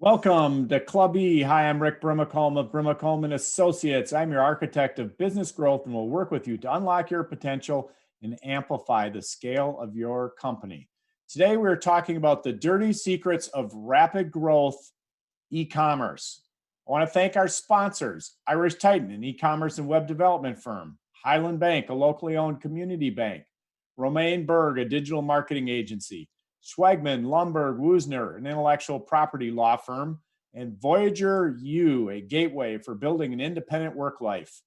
Welcome to Club E. Hi, I'm Rick Brimacombe of Brimacombe and Associates. I'm your architect of business growth and will work with you to unlock your potential and amplify the scale of your company. Today, we're talking about the dirty secrets of rapid growth e-commerce. I want to thank our sponsors, Irish Titan, an e-commerce and web development firm, Highland Bank, a locally owned community bank, Romaine Berg, a digital marketing agency, Schwegman, Lumberg, Woosner, an intellectual property law firm, and Voyager U, a gateway for building an independent work life.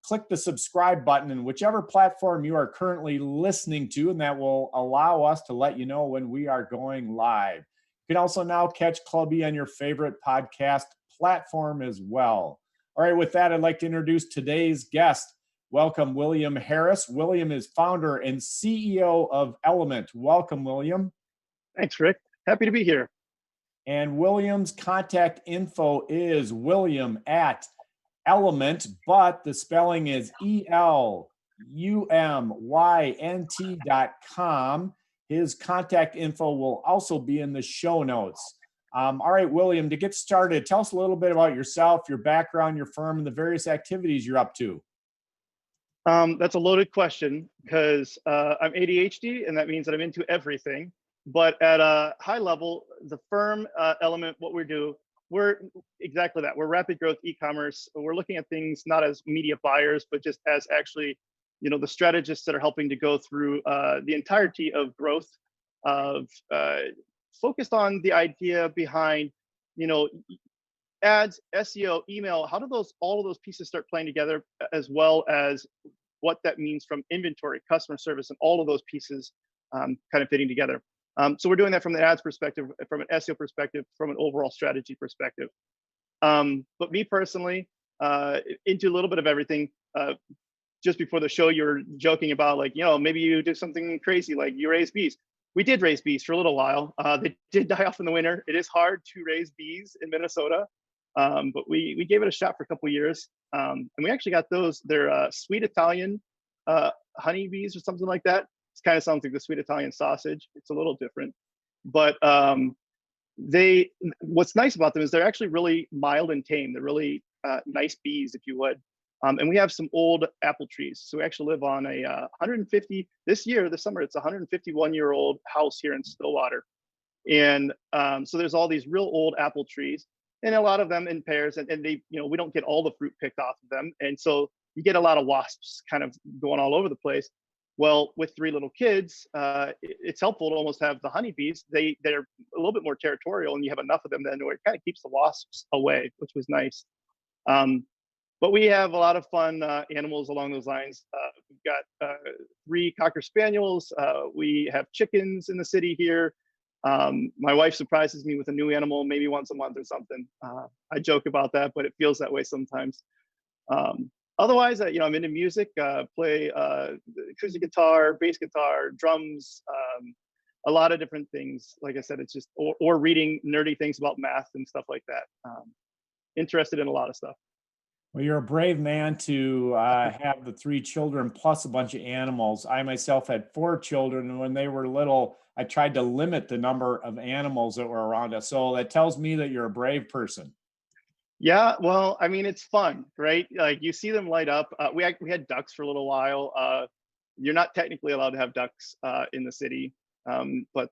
Click the subscribe button in whichever platform you are currently listening to, and that will allow us to let you know when we are going live. You can also now catch Club E on your favorite podcast platform as well. All right, with that, I'd like to introduce today's guest. Welcome, William Harris. William is founder and CEO of Elumynt. Welcome, William. Thanks, Rick. Happy to be here. And William's contact info is William@Elumynt, but the spelling is ELUMYNT.com. His contact info will also be in the show notes. All right, William, to get started, tell us a little bit about yourself, your background, your firm, and the various activities you're up to. That's a loaded question because I'm ADHD, and that means that I'm into everything. But at a high level, the firm Elumynt, what we do, we're exactly that. We're rapid growth e-commerce. We're looking at things not as media buyers, but just as actually, the strategists that are helping to go through the entirety of growth, of focused on the idea behind, ads, SEO, email. How do all of those pieces start playing together, as well as what that means from inventory, customer service, and all of those pieces kind of fitting together. So we're doing that from the ads perspective, from an SEO perspective, from an overall strategy perspective. But me personally, into a little bit of everything. Just before the show, you were joking about maybe you do something crazy like you raise bees. We did raise bees for a little while. They did die off in the winter. It is hard to raise bees in Minnesota, but we gave it a shot for a couple of years. And we actually got those. They're sweet Italian honey bees or something like that. It kind of sounds like the sweet Italian sausage. It's a little different, but what's nice about them is they're actually really mild and tame. They're really nice bees, if you would. And we have some old apple trees. So we actually live on a 150, this summer, it's a 151-year-old house here in Stillwater. And so there's all these real old apple trees, and a lot of them in pairs, and they, we don't get all the fruit picked off of them. And so you get a lot of wasps kind of going all over the place. Well, with 3 little kids, it's helpful to almost have the honeybees. They're a little bit more territorial, and you have enough of them then where it kind of keeps the wasps away, which was nice. But we have a lot of fun animals along those lines. We've got 3 Cocker Spaniels. We have chickens in the city here. My wife surprises me with a new animal maybe once a month or something. I joke about that, but it feels that way sometimes. Otherwise, I'm into music, play acoustic guitar, bass guitar, drums, a lot of different things. Like I said, it's just, or reading nerdy things about math and stuff like that. Interested in a lot of stuff. Well, you're a brave man to have the 3 children plus a bunch of animals. I myself had 4 children, and when they were little, I tried to limit the number of animals that were around us. So that tells me that you're a brave person. Yeah, well, I mean, it's fun, right? Like you see them light up. We had ducks for a little while. You're not technically allowed to have ducks in the city, but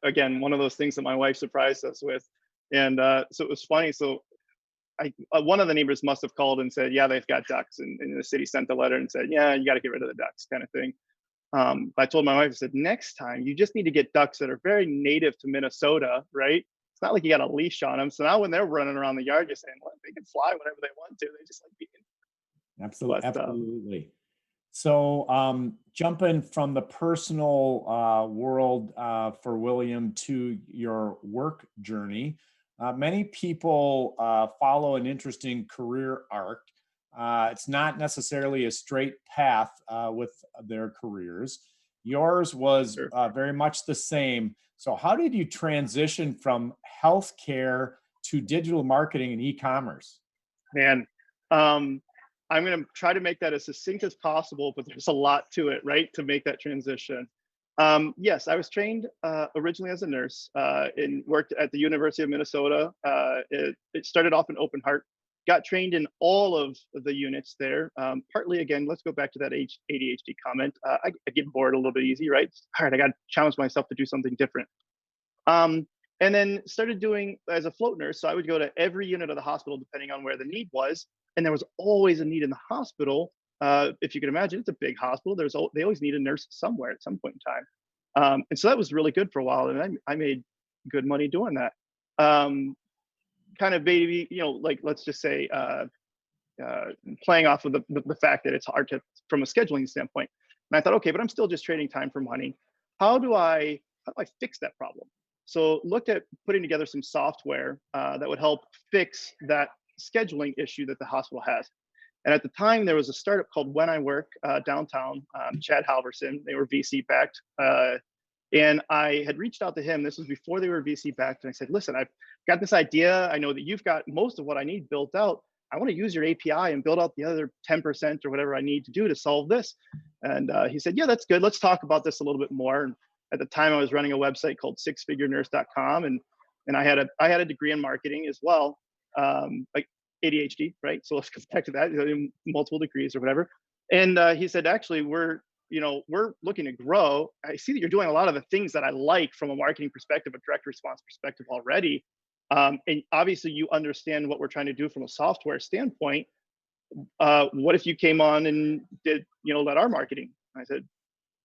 again, one of those things that my wife surprised us with, and so it was funny. So one of the neighbors must have called and said, "Yeah, they've got ducks," and the city sent a letter and said, "Yeah, you got to get rid of the ducks," kind of thing. I told my wife, I said, "Next time, you just need to get ducks that are very native to Minnesota, right? It's not like you got a leash on them. So now when they're running around the yard, you're saying, well, they can fly whenever they want to. They just like being." Absolutely. So jumping from the personal world for William to your work journey, many people follow an interesting career arc. It's not necessarily a straight path with their careers. Yours was very much the same. So how did you transition from healthcare to digital marketing and e-commerce? Man, I'm going to try to make that as succinct as possible, but there's a lot to it, right, to make that transition. Yes, I was trained originally as a nurse and worked at the University of Minnesota. It started off in Open Heart, got trained in all of the units there. Partly, again, let's go back to that ADHD comment. I get bored a little bit easy, right? All right, I got to challenge myself to do something different. And then started doing as a float nurse. So I would go to every unit of the hospital depending on where the need was. And there was always a need in the hospital. If you can imagine, it's a big hospital. They always need a nurse somewhere at some point in time. And so that was really good for a while. And I made good money doing that. Kind of maybe, like let's just say playing off of the fact that it's hard to, from a scheduling standpoint. And I thought, okay, but I'm still just trading time for money. How do I fix that problem? So looked at putting together some software that would help fix that scheduling issue that the hospital has. And at the time, there was a startup called When I Work downtown, Chad Halverson. They were VC backed. And I had reached out to him. This was before they were VC backed. And I said, listen, I've got this idea. I know that you've got most of what I need built out. I want to use your API and build out the other 10% or whatever I need to do to solve this. And he said, yeah, that's good. Let's talk about this a little bit more. And at the time, I was running a website called sixfigurenurse.com, and I had a degree in marketing as well, like ADHD, right? So let's go back to that, multiple degrees or whatever. And he said, actually, we're looking to grow. I see that you're doing a lot of the things that I like from a marketing perspective, a direct response perspective already. And obviously, you understand what we're trying to do from a software standpoint. What if you came on and did, led our marketing? I said,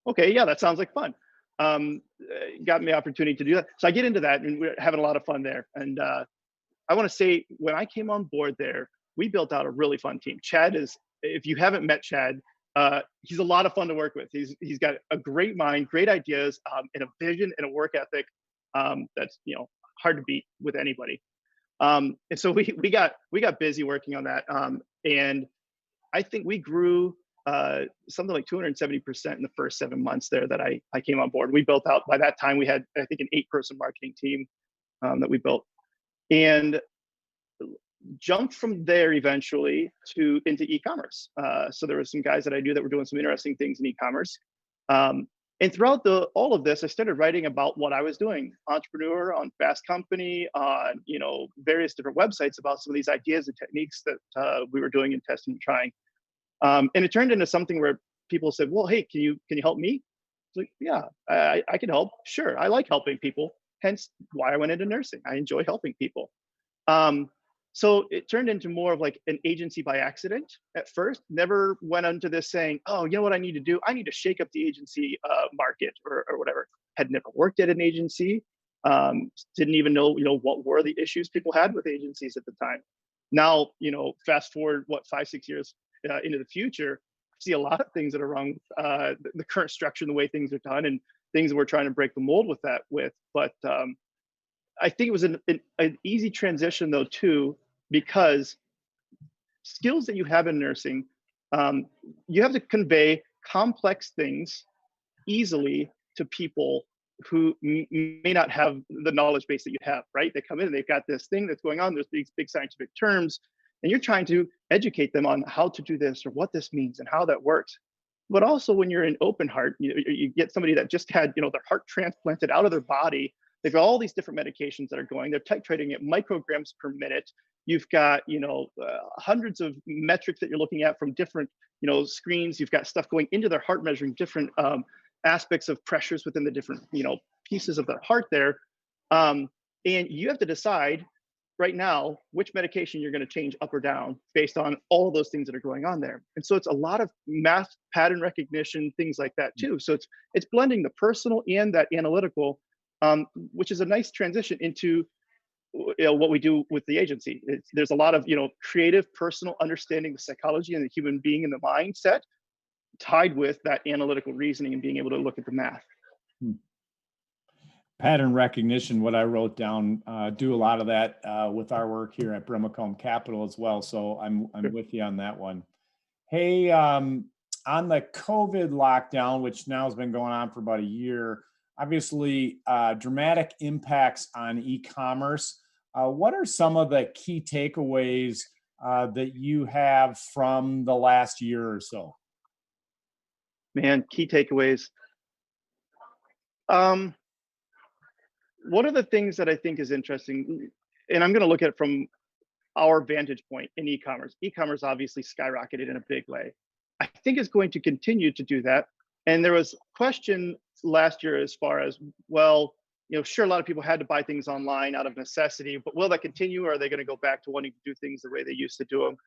okay, yeah, that sounds like fun. Got me the opportunity to do that. So I get into that, and we're having a lot of fun there. And I want to say, when I came on board there, we built out a really fun team. Chad is, if you haven't met Chad, he's a lot of fun to work with. He's got a great mind, great ideas, and a vision and a work ethic that's hard to beat with anybody. And so we got busy working on that, and I think we grew something like 270% in the first 7 months there that I came on board. We built out, by that time we had, I think, an 8-person marketing team that we built, and jumped from there eventually into e-commerce. So there were some guys that I knew that were doing some interesting things in e-commerce. And throughout all of this, I started writing about what I was doing, entrepreneur, on Fast Company, on various different websites about some of these ideas and techniques that we were doing and testing and trying. And it turned into something where people said, well, hey, can you help me? I was like, yeah, I can help. Sure, I like helping people. Hence why I went into nursing. I enjoy helping people. So it turned into more of like an agency by accident at first. Never went into this saying, oh, you know what I need to do? I need to shake up the agency market or whatever. Had never worked at an agency. Didn't even know, what were the issues people had with agencies at the time. Now, fast forward, 5-6 years into the future, I see a lot of things that are wrong with the current structure and the way things are done, and things that we're trying to break the mold with that with. But I think it was an easy transition though too, because skills that you have in nursing, you have to convey complex things easily to people who may not have the knowledge base that you have, right? They come in and they've got this thing that's going on. There's these big scientific terms, and you're trying to educate them on how to do this or what this means and how that works. But also when you're in Open Heart, you get somebody that just had, their heart transplanted out of their body. They've got all these different medications that are going. They're titrating at micrograms per minute. You've got, hundreds of metrics that you're looking at from different, screens. You've got stuff going into their heart, measuring different aspects of pressures within the different, pieces of their heart there. And you have to decide right now which medication you're going to change up or down based on all of those things that are going on there. And so it's a lot of math, pattern recognition, things like that too. So it's blending the personal and that analytical, which is a nice transition into what we do with the agency. There's a lot of creative, personal understanding the psychology and the human being and the mindset tied with that analytical reasoning and being able to look at the math. Pattern recognition, what I wrote down, do a lot of that with our work here at Brimacombe Capital as well. So I'm Sure. with you on that one. Hey, on the COVID lockdown, which now has been going on for about a year, obviously dramatic impacts on e-commerce. What are some of the key takeaways that you have from the last year or so? Man, key takeaways. Um, one of the things that I think is interesting, and I'm going to look at it from our vantage point in e-commerce. E-commerce obviously skyrocketed in a big way. I think it's going to continue to do that. And there was question last year as far as, well, sure, a lot of people had to buy things online out of necessity, but will that continue, or are they going to go back to wanting to do things the way they used to do them?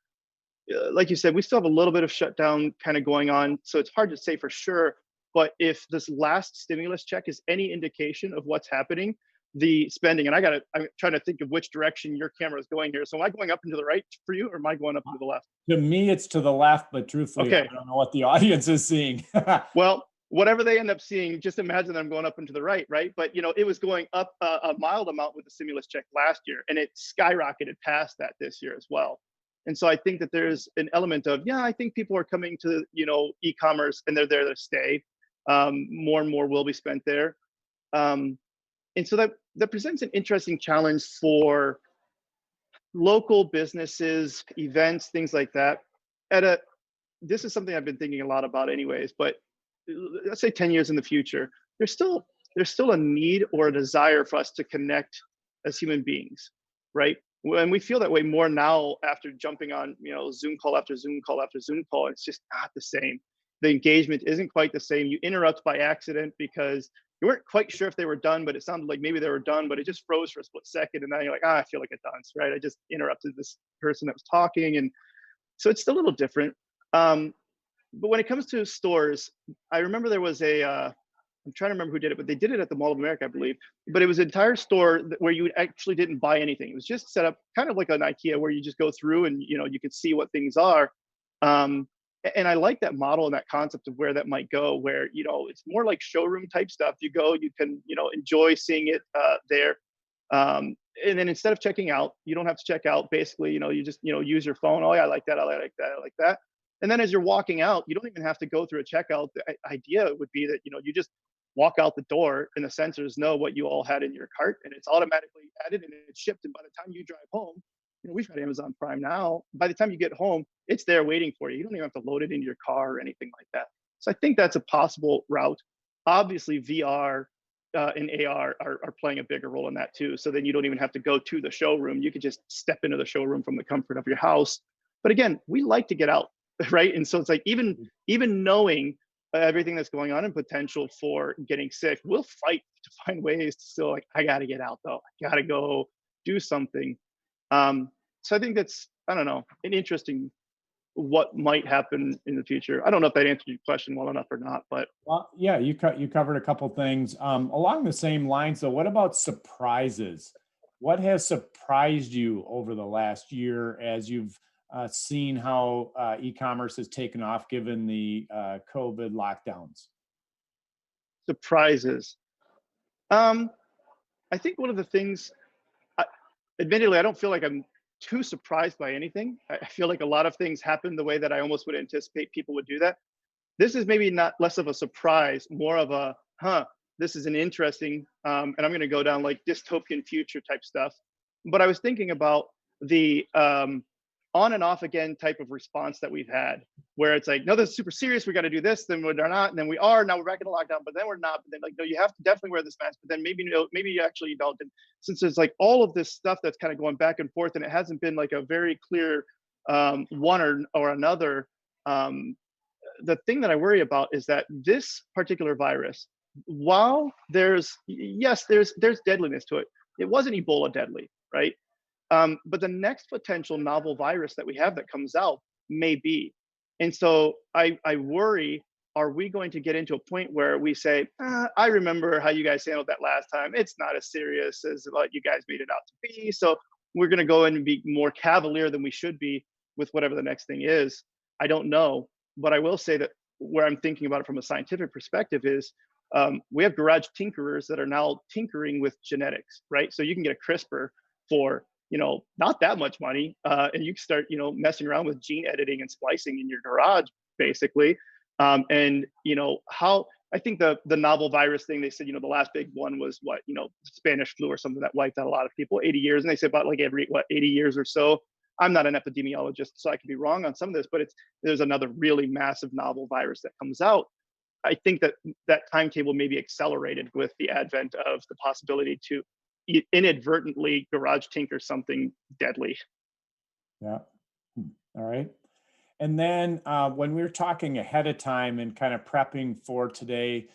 Like you said, we still have a little bit of shutdown kind of going on, so it's hard to say for sure. But if this last stimulus check is any indication of what's happening, the spending, and I'm trying to think of which direction your camera is going here. So am I going up and to the right for you, or am I going up and to the left? To me, it's to the left, but truthfully, Okay. I don't know what the audience is seeing. Well, whatever they end up seeing, just imagine that I'm going up and to the right, right? But it was going up a mild amount with the stimulus check last year, and it skyrocketed past that this year as well. And so I think that there's an element of, I think people are coming to e-commerce, and they're there to stay. More and more will be spent there. And so that presents an interesting challenge for local businesses, events, things like that. This is something I've been thinking a lot about anyways, but let's say 10 years in the future, there's still a need or a desire for us to connect as human beings, right? And we feel that way more now after jumping on, Zoom call after Zoom call after Zoom call. It's just not the same. The engagement isn't quite the same. You interrupt by accident because you weren't quite sure if they were done, but it sounded like maybe they were done, but it just froze for a split second. And then you're like, I feel like a dunce, right? I just interrupted this person that was talking. And so it's still a little different. But when it comes to stores, I remember there was I'm trying to remember who did it, but they did it at the Mall of America, I believe. But it was an entire store where you actually didn't buy anything. It was just set up kind of like an IKEA where you just go through and you could see what things are. And I like that model and that concept of where that might go, where it's more like showroom type stuff. You go, you can enjoy seeing it there. And then instead of checking out, you don't have to check out. Basically, you just use your phone. Oh yeah, I like that. I like that. I like that. And then as you're walking out, you don't even have to go through a checkout. The idea would be that you just walk out the door and the sensors know what you all had in your cart, and it's automatically added and it's shipped. And by the time you drive home, we've got Amazon Prime now. By the time you get home, it's there waiting for you. You don't even have to load it into your car or anything like that. So I think that's a possible route. Obviously, VR and AR are playing a bigger role in that too. So then you don't even have to go to the showroom. You could just step into the showroom from the comfort of your house. But again, we like to get out, right? And so it's like even knowing everything that's going on and potential for getting sick, we'll fight to find ways to still I got to get out though. I got to go do something. So I think that's, I don't know, an interesting what might happen in the future. I don't know if that answered your question well enough or not, but Well, yeah, you covered a couple things. Along the same lines, though, what about surprises? What has surprised you over the last year as you've seen how e-commerce has taken off given the COVID lockdowns? surprises. I think one of the things, admittedly, I don't feel like I'm too surprised by anything. I feel like a lot of things happen the way that I almost would anticipate people would do that. This is maybe not less of a surprise, more of a, this is an interesting, and I'm going to go down like dystopian future type stuff. But I was thinking about the on and off again type of response that we've had, where it's like, no, this is super serious. We got to do this. Then we're not, and then we are. Now we're back in the lockdown, but then we're not. But then like, no, you have to definitely wear this mask. But then maybe maybe you actually you don't. And since there's like all of this stuff that's kind of going back and forth, and it hasn't been like a very clear one or another. The thing that I worry about is that this particular virus, while there's deadliness to it, it wasn't Ebola deadly, right? But the next potential novel virus that we have that comes out may be. And so I worry, are we going to get into a point where we say, I remember how you guys handled that last time. It's not as serious as what you guys made it out to be. So we're going to go in and be more cavalier than we should be with whatever the next thing is. I don't know. But I will say that where I'm thinking about it from a scientific perspective is we have garage tinkerers that are now tinkering with genetics, right? So you can get a CRISPR for not that much money, and you can start messing around with gene editing and splicing in your garage, basically. And how I think the novel virus thing, they said the last big one was what Spanish flu or something that wiped out a lot of people, 80 years, and they said about like every 80 years or so. I'm not an epidemiologist, so I could be wrong on some of this, but there's another really massive novel virus that comes out. I think that that timetable may be accelerated with the advent of the possibility to inadvertently garage tinker something deadly. Yeah. All right. And then when we were talking ahead of time and kind of prepping for today,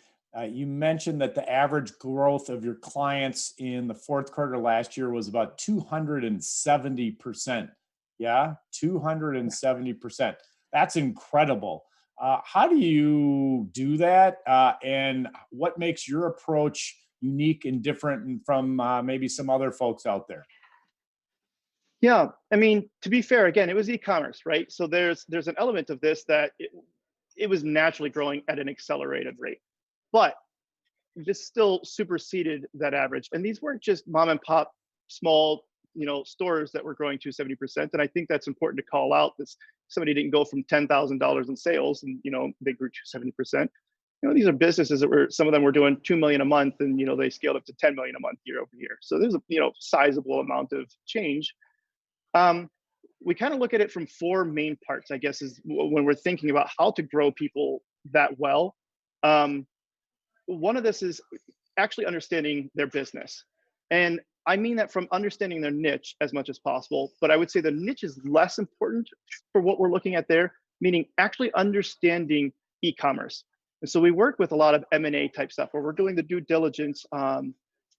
you mentioned that the average growth of your clients in the fourth quarter last year was about 270%. Yeah, 270%. That's incredible. How do you do that? And what makes your approach unique and different from maybe some other folks out there? Yeah, I mean, to be fair, again, it was e-commerce, right? So there's an element of this that it was naturally growing at an accelerated rate, but this still superseded that average. And these weren't just mom and pop small, stores that were growing to 70%. And I think that's important to call out. This somebody didn't go from $10,000 in sales and they grew to 70%. These are businesses that were, some of them were doing 2 million a month, and they scaled up to 10 million a month year over year. So there's a sizable amount of change. We kind of look at it from four main parts, I guess, is when we're thinking about how to grow people that well. One of this is actually understanding their business. And I mean that from understanding their niche as much as possible, but I would say the niche is less important for what we're looking at there, meaning actually understanding e-commerce. And so we work with a lot of M&A type stuff where we're doing the due diligence,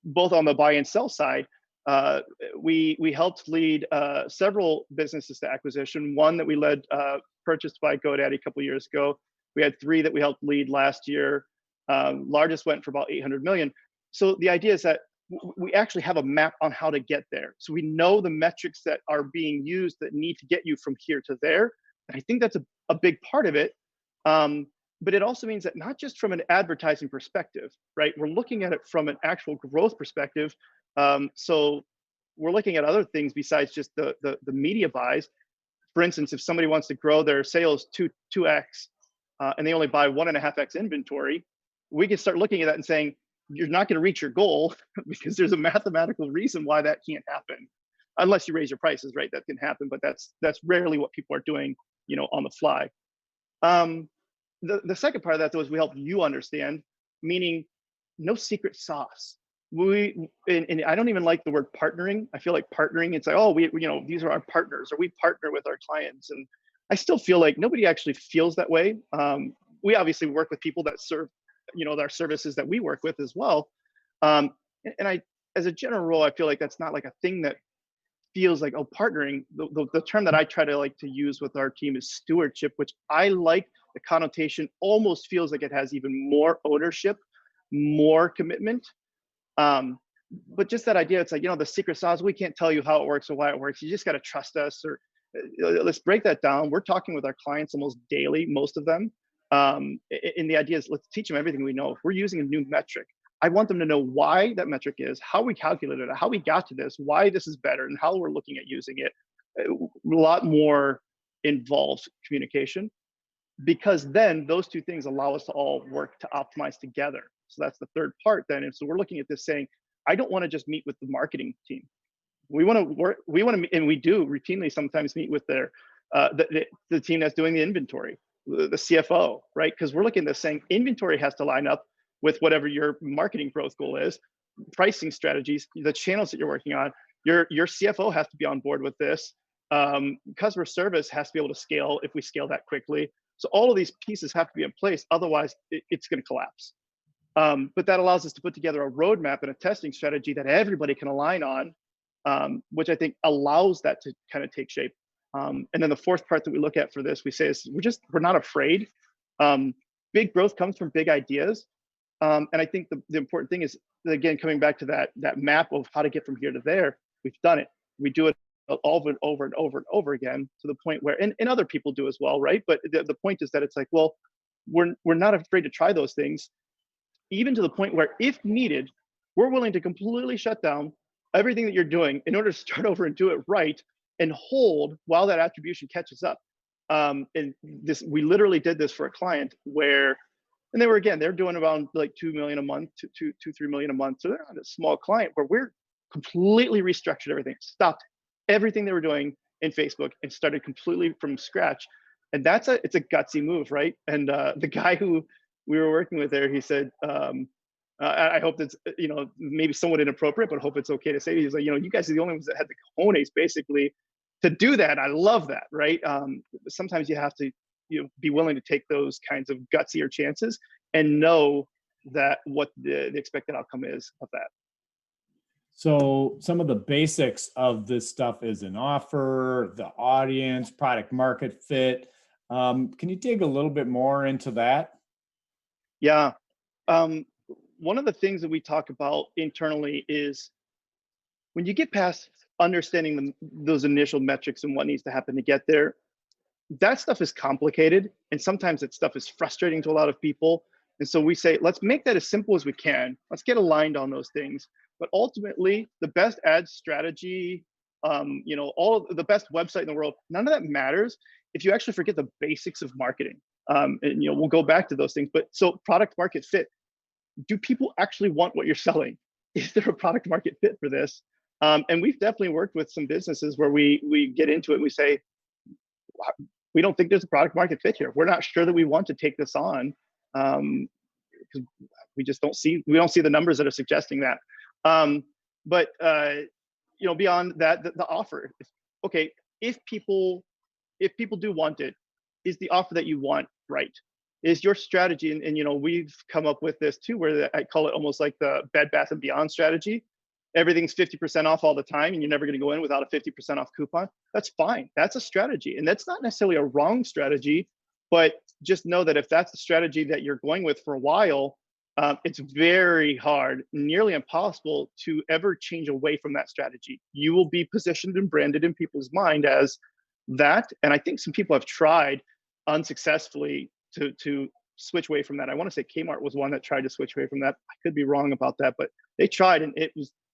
both on the buy and sell side. We helped lead several businesses to acquisition. One that we led, purchased by GoDaddy a couple of years ago. We had three that we helped lead last year. Largest went for about 800 million. So the idea is that we actually have a map on how to get there. So we know the metrics that are being used that need to get you from here to there. And I think that's a big part of it. But it also means that not just from an advertising perspective, right? We're looking at it from an actual growth perspective. So we're looking at other things besides just the media buys. For instance, if somebody wants to grow their sales 2x and they only buy 1.5x inventory, we can start looking at that and saying, you're not going to reach your goal because there's a mathematical reason why that can't happen, unless you raise your prices, right? That can happen, but that's rarely what people are doing, on the fly. The second part of that, though, is we help you understand, meaning no secret sauce. And I don't even like the word partnering. I feel like partnering, it's like, oh, these are our partners, or we partner with our clients. And I still feel like nobody actually feels that way. We obviously work with people that serve, our services that we work with as well. And I, as a general rule, I feel like that's not like a thing that feels like, oh, partnering. The term that I try to use with our team is stewardship, which I like. The connotation almost feels like it has even more ownership, more commitment. But just that idea, it's like, the secret sauce, we can't tell you how it works or why it works. You just got to trust us, or let's break that down. We're talking with our clients almost daily, most of them. And the idea is, let's teach them everything we know. If we're using a new metric, I want them to know why that metric is, how we calculated it, how we got to this, why this is better, and how we're looking at using it. A lot more involved communication, because then those two things allow us to all work to optimize together. So that's the third part then. And so we're looking at this saying, I don't want to just meet with the marketing team. We want to work, and we do routinely sometimes meet with their the team that's doing the inventory, the CFO, right? Because we're looking at this saying inventory has to line up with whatever your marketing growth goal is, pricing strategies, the channels that you're working on. Your CFO has to be on board with this. Customer service has to be able to scale if we scale that quickly. So all of these pieces have to be in place, otherwise it's going to collapse. But that allows us to put together a roadmap and a testing strategy that everybody can align on, which I think allows that to kind of take shape. And then the fourth part that we look at for this, we say is we're not afraid. Big growth comes from big ideas. And I think the important thing is, again, coming back to that map of how to get from here to there, we've done it. We do it over and over and over and over again, to the point where, and other people do as well, right? But the point is that it's like, well, we're not afraid to try those things, even to the point where, if needed, we're willing to completely shut down everything that you're doing in order to start over and do it right, and hold while that attribution catches up. And we literally did this for a client where, and they're doing around like 2 million a month to 3 million a month. So they're not a small client, where we're completely restructured everything, stopped everything they were doing in Facebook and started completely from scratch. And it's a gutsy move, right? And the guy who we were working with there, he said, I hope that's, maybe somewhat inappropriate, but hope it's okay to say. He's like, you guys are the only ones that had the cojones basically to do that. I love that, right? Sometimes you have to, be willing to take those kinds of gutsier chances and know that what the expected outcome is of that. So some of the basics of this stuff is an offer, the audience, product market fit. Can you dig a little bit more into that? Yeah. Um, One of the things that we talk about internally is when you get past understanding those initial metrics and what needs to happen to get there, that stuff is complicated. And sometimes that stuff is frustrating to a lot of people. And so we say, let's make that as simple as we can. Let's get aligned on those things. But ultimately, the best ad strategy, all of the best website in the world, none of that matters if you actually forget the basics of marketing. We'll go back to those things. But so product market fit, do people actually want what you're selling? Is there a product market fit for this? And we've definitely worked with some businesses where we get into it and we say, we don't think there's a product market fit here. We're not sure that we want to take this on, because we don't see the numbers that are suggesting that. But beyond that, the offer. Okay, if people do want it, is the offer that you want right? Is your strategy, and we've come up with this too, where I call it almost like the Bed Bath and Beyond strategy. Everything's 50% off all the time, and you're never going to go in without a 50% off coupon. That's fine. That's a strategy, and that's not necessarily a wrong strategy. But just know that if that's the strategy that you're going with for a while, it's very hard, nearly impossible to ever change away from that strategy. You will be positioned and branded in people's mind as that. And I think some people have tried unsuccessfully to switch away from that. I want to say Kmart was one that tried to switch away from that. I could be wrong about that, but they tried, and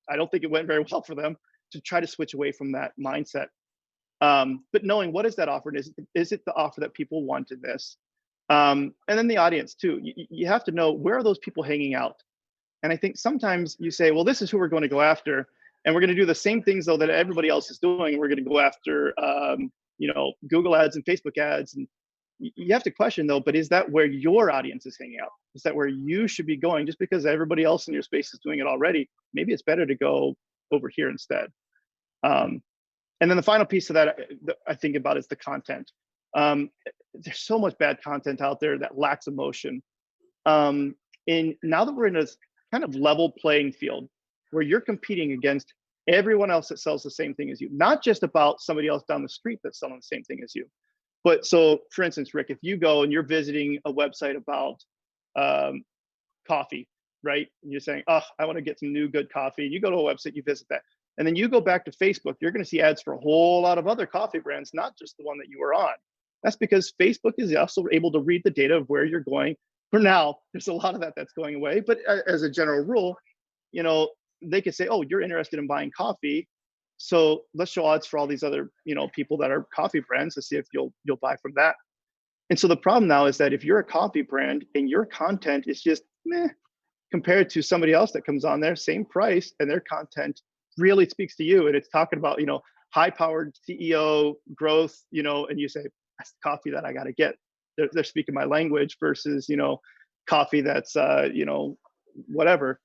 I don't think it went very well for them to try to switch away from that mindset. But knowing what is that offer, and is it the offer that people want in this? And then the audience too. You have to know, where are those people hanging out? And I think sometimes you say, well, this is who we're going to go after, and we're going to do the same things though that everybody else is doing. We're going to go after Google ads and Facebook ads, and you have to question though, but is that where your audience is hanging out? Is that where you should be going? Just because everybody else in your space is doing it already, maybe it's better to go over here instead. And then the final piece of that I think about is the content. There's so much bad content out there that lacks emotion. And now that we're in a kind of level playing field where you're competing against everyone else that sells the same thing as you, not just about somebody else down the street that's selling the same thing as you. But so, for instance, Rick, if you go and you're visiting a website about coffee, right? And you're saying, oh, I want to get some new good coffee. You go to a website, you visit that. And then you go back to Facebook, you're going to see ads for a whole lot of other coffee brands, not just the one that you were on. That's because Facebook is also able to read the data of where you're going. For now, there's a lot of that's going away. But as a general rule, they could say, oh, you're interested in buying coffee, so let's show ads for all these other, people that are coffee brands to see if you'll buy from that. And so the problem now is that if you're a coffee brand and your content is just meh compared to somebody else that comes on there, same price, and their content really speaks to you, and it's talking about, high-powered CEO growth, and you say, that's the coffee that I got to get. They're speaking my language versus, coffee that's, whatever.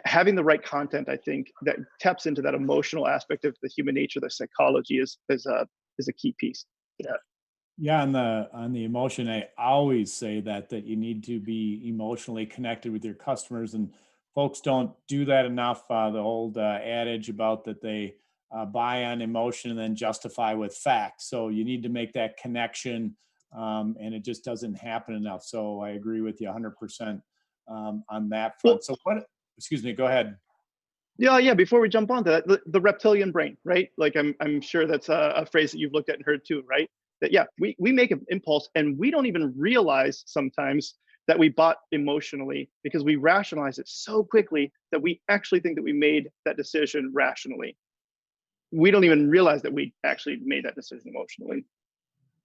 Having the right content, I think, that taps into that emotional aspect of the human nature, the psychology is a key piece. Yeah, on the emotion, I always say that you need to be emotionally connected with your customers, and folks don't do that enough. The old adage about that they buy on emotion and then justify with facts. So you need to make that connection, and it just doesn't happen enough. So I agree with you 100% on that front. So excuse me, go ahead. Yeah. Before we jump on to that, the reptilian brain, right? Like I'm sure that's a phrase that you've looked at and heard too, right? That we make an impulse and we don't even realize sometimes that we bought emotionally because we rationalize it so quickly that we actually think that we made that decision rationally. We don't even realize that we actually made that decision emotionally.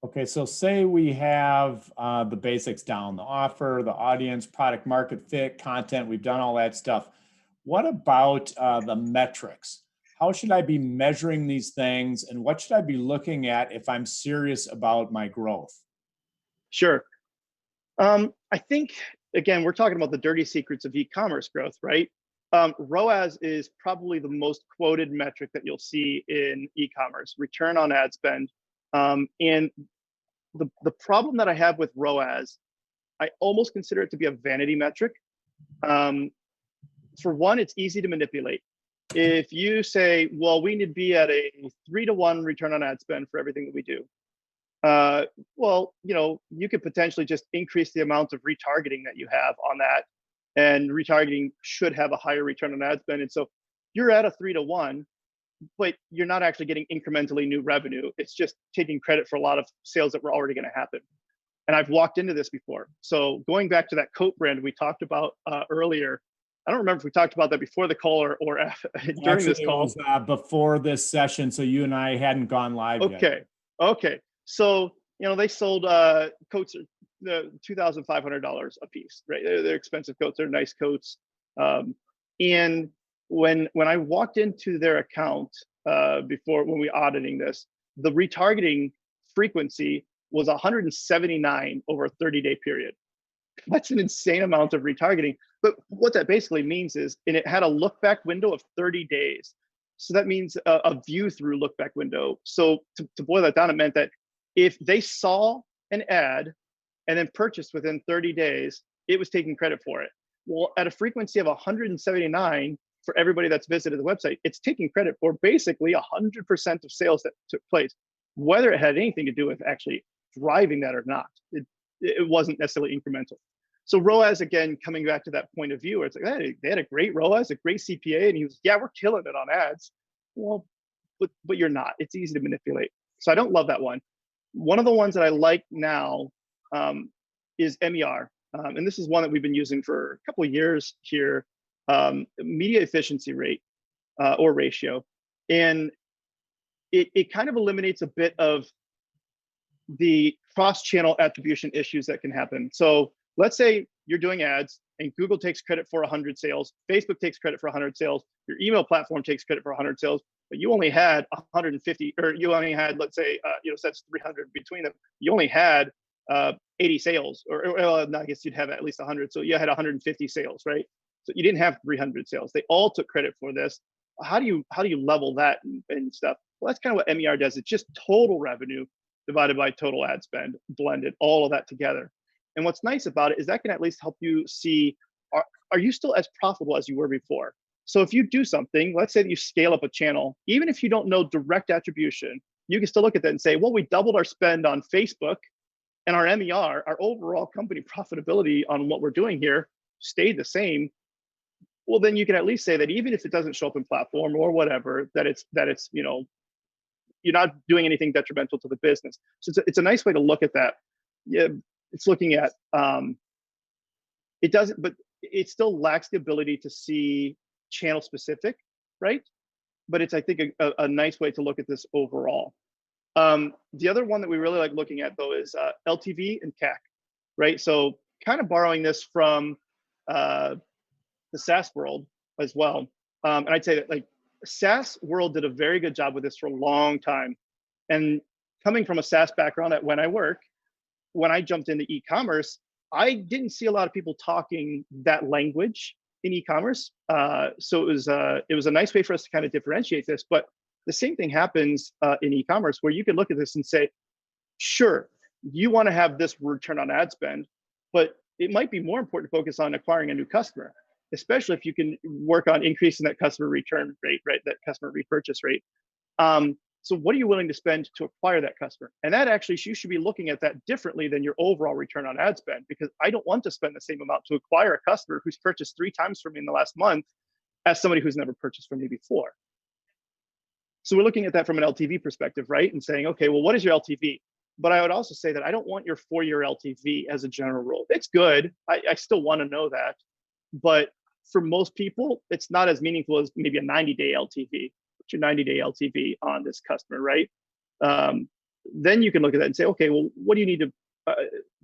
Okay, so say we have the basics down, the offer, the audience, product market fit, content, we've done all that stuff. What about the metrics? How should I be measuring these things, and what should I be looking at if I'm serious about my growth? Sure. I think, again, we're talking about the dirty secrets of e-commerce growth, right? ROAS is probably the most quoted metric that you'll see in e-commerce, return on ad spend. And the problem that I have with ROAS, I almost consider it to be a vanity metric. For one, it's easy to manipulate. If you say, well, we need to be at a 3-to-1 return on ad spend for everything that we do, well, you could potentially just increase the amount of retargeting that you have on that, and retargeting should have a higher return on ad spend. And so you're at a 3-to-1, but you're not actually getting incrementally new revenue. It's just taking credit for a lot of sales that were already going to happen. And I've walked into this before. So going back to that coat brand we talked about earlier, I don't remember if we talked about that before the call or during this call. It was before this session, so you and I hadn't gone live yet. Okay. So they sold coats, $2,500 a piece, right? They're expensive coats. They're nice coats. And when I walked into their account before, when we auditing this, the retargeting frequency was 179 over a 30-day period. That's an insane amount of retargeting. But what that basically means is, and it had a look back window of 30 days. So that means a view through look back window. So to boil that down, it meant that if they saw an ad and then purchased within 30 days, it was taking credit for it. Well, at a frequency of 179 for everybody that's visited the website, it's taking credit for basically 100% of sales that took place, whether it had anything to do with actually driving that or not. It wasn't necessarily incremental. So ROAS, again, coming back to that point of view, where it's like, hey, they had a great ROAS, a great CPA, and he was, yeah, we're killing it on ads. Well, but you're not. It's easy to manipulate. So I don't love that one. One of the ones that I like now is MER. And this is one that we've been using for a couple of years here, media efficiency rate or ratio. And it kind of eliminates a bit of the cross-channel attribution issues that can happen. So let's say you're doing ads and Google takes credit for 100 sales, Facebook takes credit for 100 sales, your email platform takes credit for 100 sales, but you only had 150, or you only had, let's say, so that's 300 between them. You only had 80 sales, or well, no, I guess you'd have at least 100. So you had 150 sales, right? So you didn't have 300 sales. They all took credit for this. How do you level that and stuff? Well, that's kind of what MER does. It's just total revenue divided by total ad spend, blended, all of that together. And what's nice about it is that can at least help you see, are you still as profitable as you were before? So if you do something, let's say that you scale up a channel, even if you don't know direct attribution, you can still look at that and say, well, we doubled our spend on Facebook, and our MER, our overall company profitability on what we're doing here stayed the same. Well, then you can at least say that even if it doesn't show up in platform or whatever, that it's you're not doing anything detrimental to the business. So it's a nice way to look at that. Yeah, it's looking at it doesn't, but it still lacks the ability to see channel specific, right? But it's, I think, a nice way to look at this overall. The other one that we really like looking at, though, is LTV and CAC, right? So kind of borrowing this from the SaaS world as well. And I'd say that like SaaS world did a very good job with this for a long time. And coming from a SaaS background when I jumped into e-commerce, I didn't see a lot of people talking that language in e-commerce. So it was a nice way for us to kind of differentiate this. But the same thing happens in e-commerce, where you can look at this and say, sure, you want to have this return on ad spend, but it might be more important to focus on acquiring a new customer, especially if you can work on increasing that customer return rate, right? That customer repurchase rate. So what are you willing to spend to acquire that customer? And that actually, you should be looking at that differently than your overall return on ad spend, because I don't want to spend the same amount to acquire a customer who's purchased 3 times from me in the last month as somebody who's never purchased from me before. So we're looking at that from an LTV perspective, right? And saying, okay, well, what is your LTV? But I would also say that I don't want your 4-year LTV as a general rule. It's good. I still want to know that. But for most people, it's not as meaningful as maybe a 90-day LTV. What's your 90-day LTV on this customer, right? Then you can look at that and say, okay, well, what do you need to,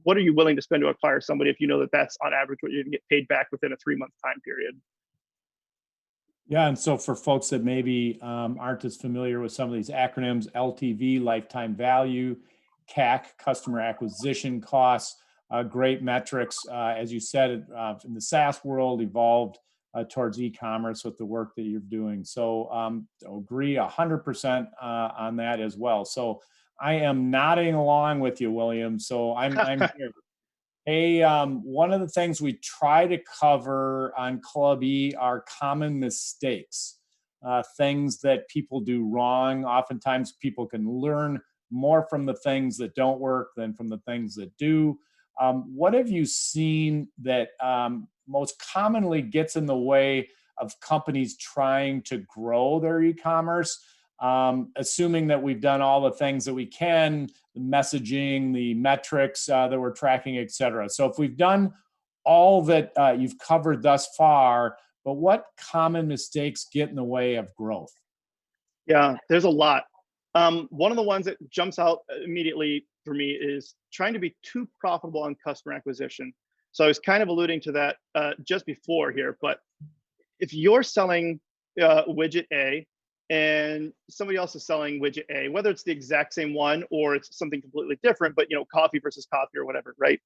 what are you willing to spend to acquire somebody if you know that that's on average what you're going to get paid back within a 3-month time period? Yeah, and so for folks that maybe aren't as familiar with some of these acronyms, LTV, lifetime value, CAC, customer acquisition costs, great metrics, as you said, in the SaaS world, evolved towards e-commerce with the work that you're doing. So agree 100% on that as well. So I am nodding along with you, William. So I'm here. Hey, one of the things we try to cover on Club E are common mistakes, things that people do wrong. Oftentimes people can learn more from the things that don't work than from the things that do. What have you seen that most commonly gets in the way of companies trying to grow their e-commerce? Assuming that we've done all the things that we can, the messaging, the metrics that we're tracking, et cetera. So if we've done all that you've covered thus far, but what common mistakes get in the way of growth? Yeah, there's a lot. One of the ones that jumps out immediately for me is trying to be too profitable on customer acquisition. So I was kind of alluding to that just before here, but if you're selling widget A and somebody else is selling widget A, whether it's the exact same one or it's something completely different, but coffee versus coffee or whatever, right?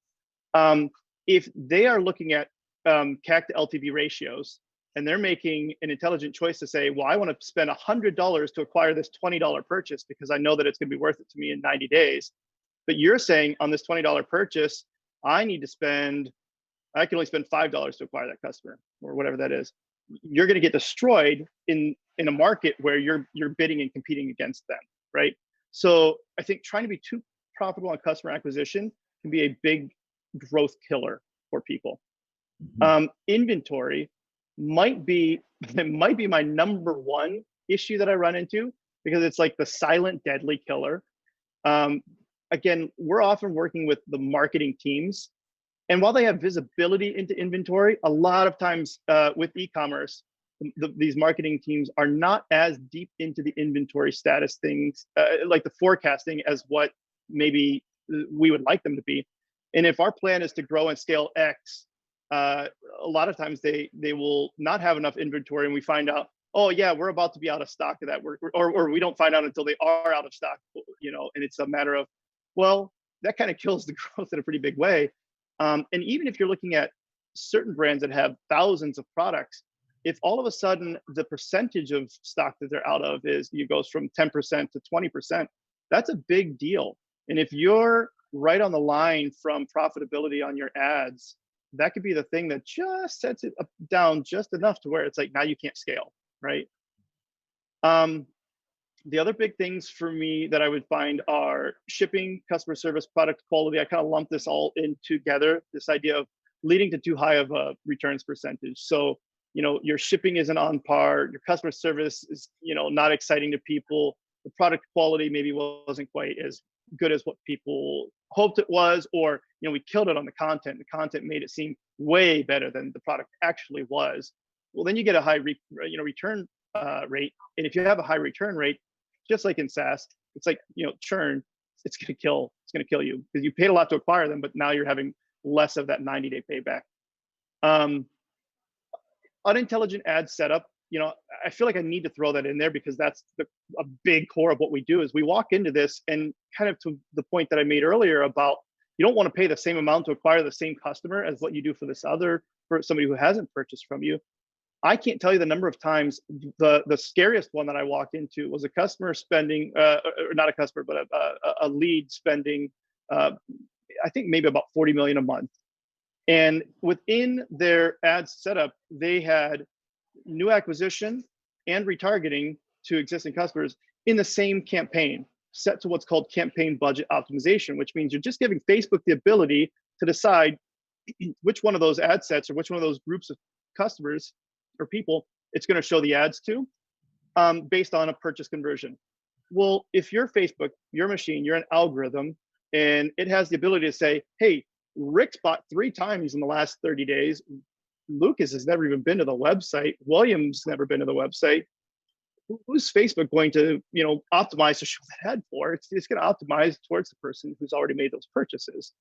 If they are looking at CAC to LTV ratios and they're making an intelligent choice to say, well, I want to spend $100 to acquire this $20 purchase because I know that it's going to be worth it to me in 90 days. But you're saying on this $20 purchase, I can only spend $5 to acquire that customer or whatever that is. You're going to get destroyed in a market where you're bidding and competing against them, right? So I think trying to be too profitable on customer acquisition can be a big growth killer for people. Inventory might be my number one issue that I run into because it's like the silent deadly killer. Again, we're often working with the marketing teams, and while they have visibility into inventory, a lot of times with e-commerce, these marketing teams are not as deep into the inventory status things, like the forecasting, as what maybe we would like them to be. And if our plan is to grow and scale X, a lot of times they will not have enough inventory, and we find out, oh yeah, we're about to be out of stock of that, or we don't find out until they are out of stock, and it's a matter of, well, that kind of kills the growth in a pretty big way. And even if you're looking at certain brands that have thousands of products, if all of a sudden the percentage of stock that they're out of goes from 10% to 20%, that's a big deal. And if you're right on the line from profitability on your ads, that could be the thing that just sets it up, down just enough to where it's like, now you can't scale, right? The other big things for me that I would find are shipping, customer service, product quality. I kind of lump this all in together, this idea of leading to too high of a returns percentage. So, your shipping isn't on par, your customer service is, not exciting to people. The product quality maybe wasn't quite as good as what people hoped it was, or, we killed it on the content. The content made it seem way better than the product actually was. Well, then you get a high return rate. And if you have a high return rate, just like in SaaS, it's like, churn, it's going to kill you because you paid a lot to acquire them, but now you're having less of that 90-day payback. Unintelligent ad setup, I feel like I need to throw that in there because that's a big core of what we do. Is we walk into this, and kind of to the point that I made earlier about, you don't want to pay the same amount to acquire the same customer as what you do for somebody who hasn't purchased from you. I can't tell you the number of times the scariest one that I walked into was a customer spending, or not a customer, but a lead spending, I think maybe about 40 million a month. And within their ad setup, they had new acquisition and retargeting to existing customers in the same campaign, set to what's called campaign budget optimization, which means you're just giving Facebook the ability to decide which one of those ad sets or which one of those groups of customers or people it's going to show the ads to, based on a purchase conversion. Well, if you're Facebook, your machine, you're an algorithm, and it has the ability to say, hey, Rick's bought 3 times in the last 30 days. Lucas has never even been to the website. William's never been to the website. Who's Facebook going to, optimize to show that ad for? It's going to optimize towards the person who's already made those purchases.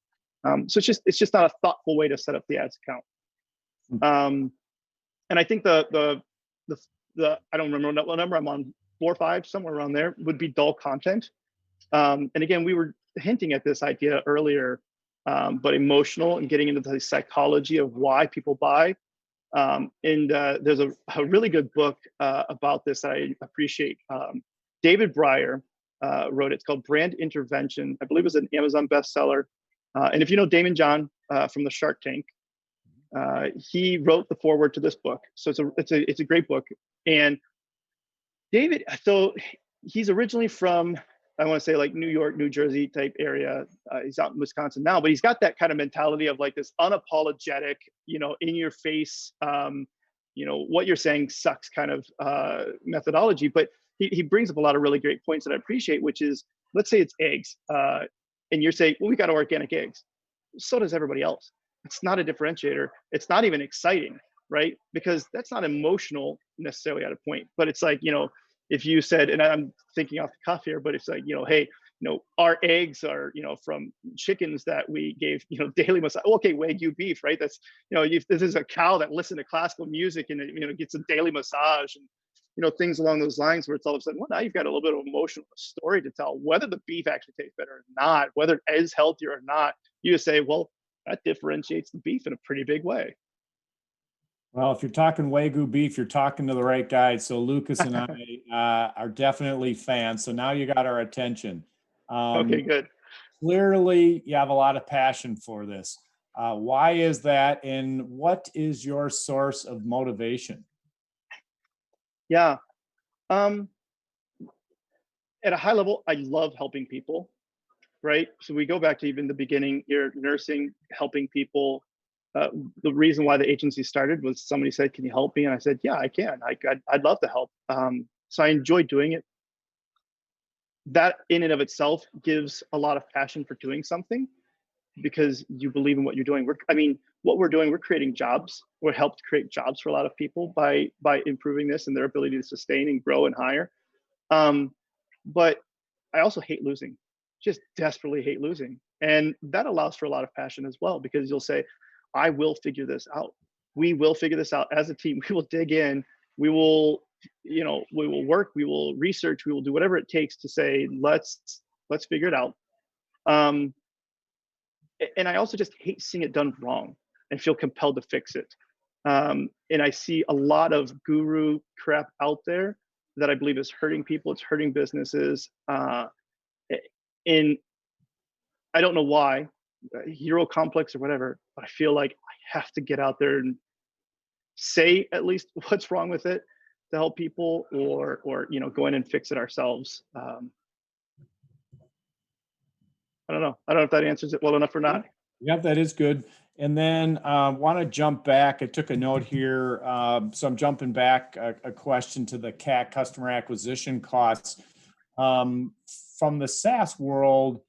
So it's just not a thoughtful way to set up the ads account. And I think the I don't remember what number I'm on, 4 or 5, somewhere around there, would be dull content. And again, we were hinting at this idea earlier. but emotional and getting into the psychology of why people buy. There's a really good book about this that I appreciate. David Breyer wrote it. It's called Brand Intervention. I believe it was an Amazon bestseller. And if you know Damon John from the Shark Tank, he wrote the foreword to this book. So it's a great book. And David, so he's originally from, I want to say like New York, New Jersey type area. He's out in Wisconsin now, but he's got that kind of mentality of like this unapologetic, in your face, what you're saying sucks kind of methodology. But he brings up a lot of really great points that I appreciate, which is, let's say it's eggs. And you're saying, well, we got organic eggs. So does everybody else. It's not a differentiator. It's not even exciting, right? Because that's not emotional necessarily at a point, but it's like, if you said, and I'm thinking off the cuff here, but it's like, hey, our eggs are, from chickens that we gave, daily massage. Okay, Wagyu beef, right? That's, this is a cow that listened to classical music and it, gets a daily massage and, things along those lines where it's all of a sudden, well, now you've got a little bit of emotional story to tell, whether the beef actually tastes better or not, whether it is healthier or not. You just say, well, that differentiates the beef in a pretty big way. Well, if you're talking Wagyu beef, you're talking to the right guy. So Lucas and I are definitely fans. So now you got our attention. Okay, good. Clearly, you have a lot of passion for this. Why is that? And what is your source of motivation? Yeah. At a high level, I love helping people, right? So we go back to even the beginning here, nursing, helping people. The reason why the agency started was somebody said, can you help me? And I said, yeah, I can. I'd love to help. So I enjoy doing it. That in and of itself gives a lot of passion for doing something because you believe in what you're doing. What we're doing, we're creating jobs. We're helped create jobs for a lot of people by improving this and their ability to sustain and grow and hire. But I also hate losing, just desperately hate losing. And that allows for a lot of passion as well, because you'll say, I will figure this out. We will figure this out as a team. We will dig in. We will, we will work. We will research. We will do whatever it takes to say, let's figure it out. And I also just hate seeing it done wrong and feel compelled to fix it. And I see a lot of guru crap out there that I believe is hurting people. It's hurting businesses. And I don't know why, hero complex or whatever, but I feel like I have to get out there and say at least what's wrong with it to help people, or go in and fix it ourselves. I don't know if that answers it well enough or not. Yeah, that is good. And then want to jump back. I took a note here. So I'm jumping back a question to the CAC, customer acquisition costs. From the SaaS world,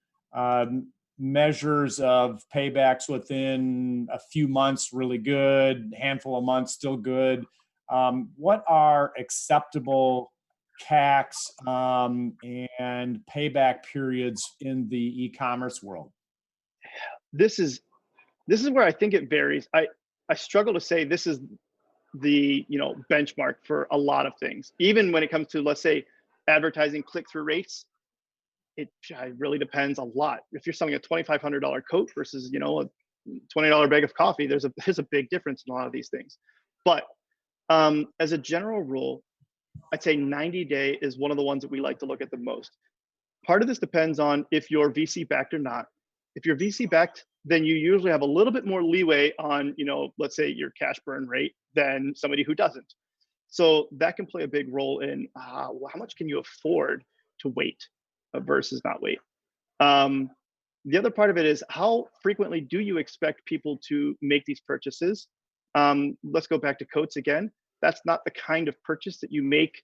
measures of paybacks within a few months, really good, handful of months, still good. What are acceptable CACs and payback periods in the e-commerce world? This is where I think it varies. I struggle to say this is the benchmark for a lot of things. Even when it comes to, let's say, advertising click-through rates, it really depends a lot. If you're selling a $2,500 coat versus a $20 bag of coffee, there's a big difference in a lot of these things. But as a general rule, I'd say 90-day is one of the ones that we like to look at the most. Part of this depends on if you're VC backed or not. If you're VC backed, then you usually have a little bit more leeway on, let's say your cash burn rate than somebody who doesn't. So that can play a big role in how much can you afford to wait versus not wait. The other part of it is how frequently do you expect people to make these purchases? Let's go back to coats again. That's not the kind of purchase that you make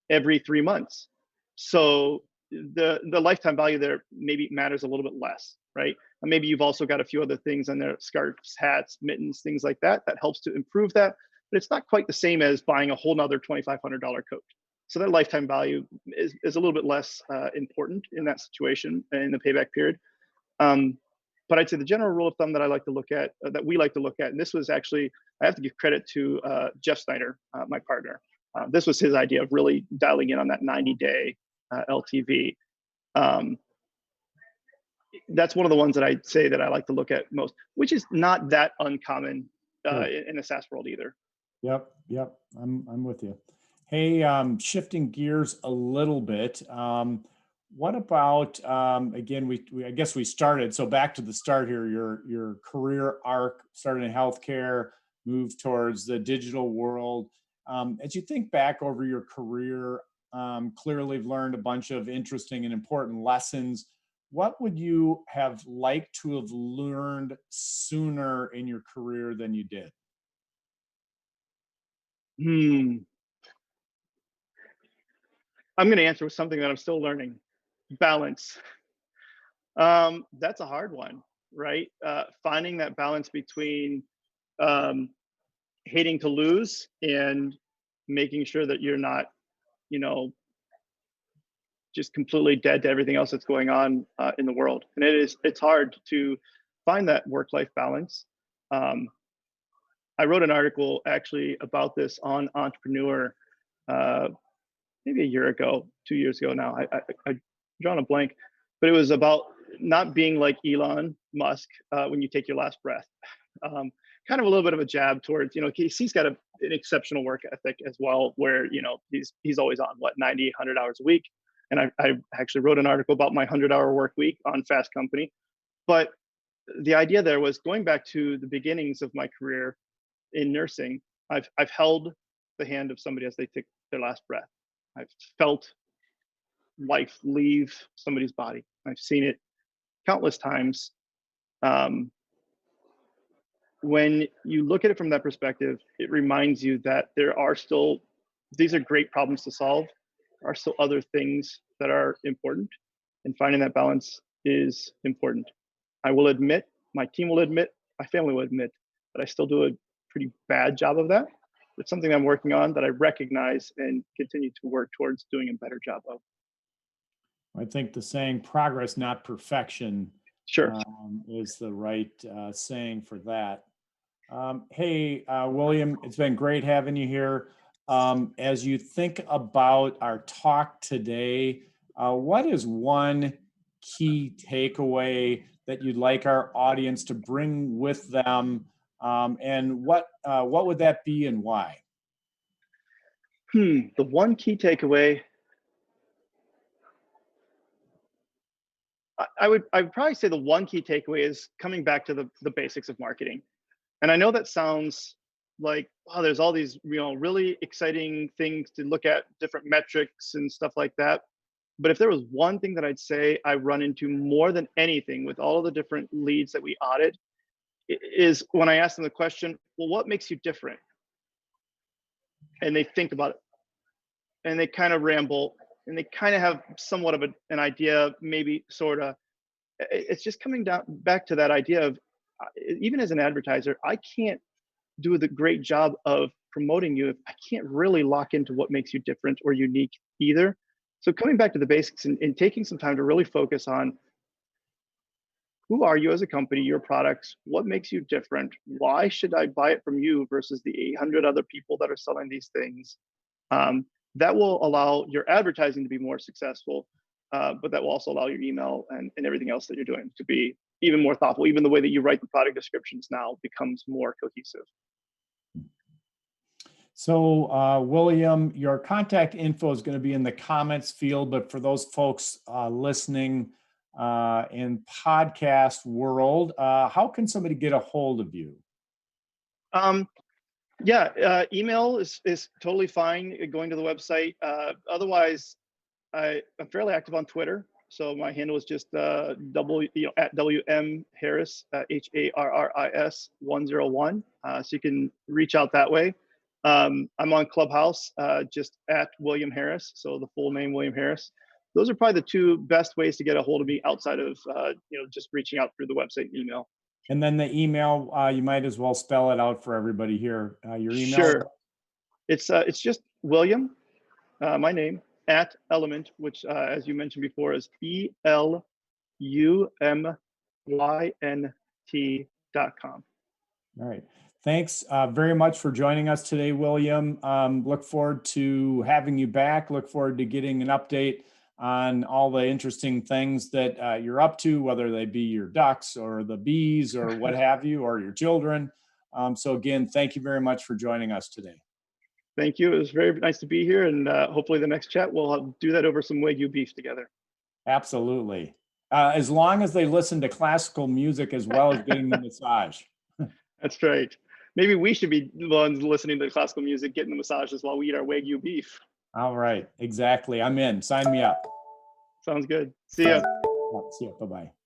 every 3 months. So the lifetime value there maybe matters a little bit less, right? And maybe you've also got a few other things on there, scarves, hats, mittens, things like that helps to improve that. But it's not quite the same as buying a whole nother $2,500 coat. So that lifetime value is a little bit less important in that situation in the payback period. But I'd say the general rule of thumb that I like to look at, that we like to look at, and this was actually, I have to give credit to Jeff Snyder, my partner. This was his idea of really dialing in on that 90-day LTV. That's one of the ones that I'd say that I like to look at most, which is not that uncommon Sure. in the SaaS world either. Yep. I'm with you. Hey, shifting gears a little bit. What about again? I guess we started. So back to the start here. Your career arc started in healthcare, moved towards the digital world. As you think back over your career, clearly you've learned a bunch of interesting and important lessons. What would you have liked to have learned sooner in your career than you did? I'm going to answer with something that I'm still learning: balance. That's a hard one, right? Finding that balance between um, hating to lose and making sure that you're not, you know, just completely dead to everything else that's going on in the world. And it's hard to find that work-life balance. Um, I wrote an article actually about this on Entrepreneur uh, maybe a year ago, 2 years ago now. I drawn a blank, but it was about not being like Elon Musk when you take your last breath. Kind of a little bit of a jab towards, he's got an exceptional work ethic as well, where, he's always on 90, 100 hours a week. And I actually wrote an article about my 100-hour work week on Fast Company. But the idea there was going back to the beginnings of my career in nursing. I've held the hand of somebody as they take their last breath. I've felt life leave somebody's body. I've seen it countless times. When you look at it from that perspective, it reminds you that these are great problems to solve. There are still other things that are important, and finding that balance is important. I will admit, my team will admit, my family will admit that I still do a pretty bad job of that. It's something I'm working on that I recognize and continue to work towards doing a better job of. I think the saying "progress, not perfection" Sure. is the right saying for that. Hey, William, it's been great having you here. As you think about our talk today, what is one key takeaway that you'd like our audience to bring with them, and what would that be and why? The one key takeaway, I would probably say the one key takeaway is coming back to the basics of marketing. And I know that sounds like, oh, there's all these, really exciting things to look at, different metrics and stuff like that. But if there was one thing that I'd say I run into more than anything with all of the different leads that we audit, is when I ask them the question, well, what makes you different? And they think about it and they kind of ramble and they kind of have somewhat of an idea, maybe sort of. It's just coming back to that idea of, even as an advertiser, I can't do the great job of promoting you if I can't really lock into what makes you different or unique either. So coming back to the basics and taking some time to really focus on, who are you as a company, your products, what makes you different? Why should I buy it from you versus the 800 other people that are selling these things? That will allow your advertising to be more successful, but that will also allow your email and everything else that you're doing to be even more thoughtful. Even the way that you write the product descriptions now becomes more cohesive. So, William, your contact info is going to be in the comments field, but for those folks listening in podcast world, how can somebody get a hold of you? Email is totally fine. Going to the website. Otherwise, I'm fairly active on Twitter. So my handle is just at WM Harris, HARRIS 101. So you can reach out that way. I'm on Clubhouse, just at William Harris. So the full name, William Harris. Those are probably the two best ways to get a hold of me outside of just reaching out through the website and email. And then the email, you might as well spell it out for everybody here. Your email. Sure. It's just William, my name, at Elumynt, which, as you mentioned before, is ELUMYNT.com. All right. Thanks very much for joining us today, William. Look forward to having you back. Look forward to getting an update on all the interesting things that you're up to, whether they be your ducks or the bees or what have you, or your children. So again, thank you very much for joining us today. Thank you. It was very nice to be here, and hopefully the next chat we'll do that over some Wagyu beef together. Absolutely. As long as they listen to classical music as well as getting the massage. That's right. Maybe we should be the ones listening to classical music, getting the massages while we eat our Wagyu beef. All right. Exactly. I'm in. Sign me up. Sounds good. See ya. See ya. Bye-bye.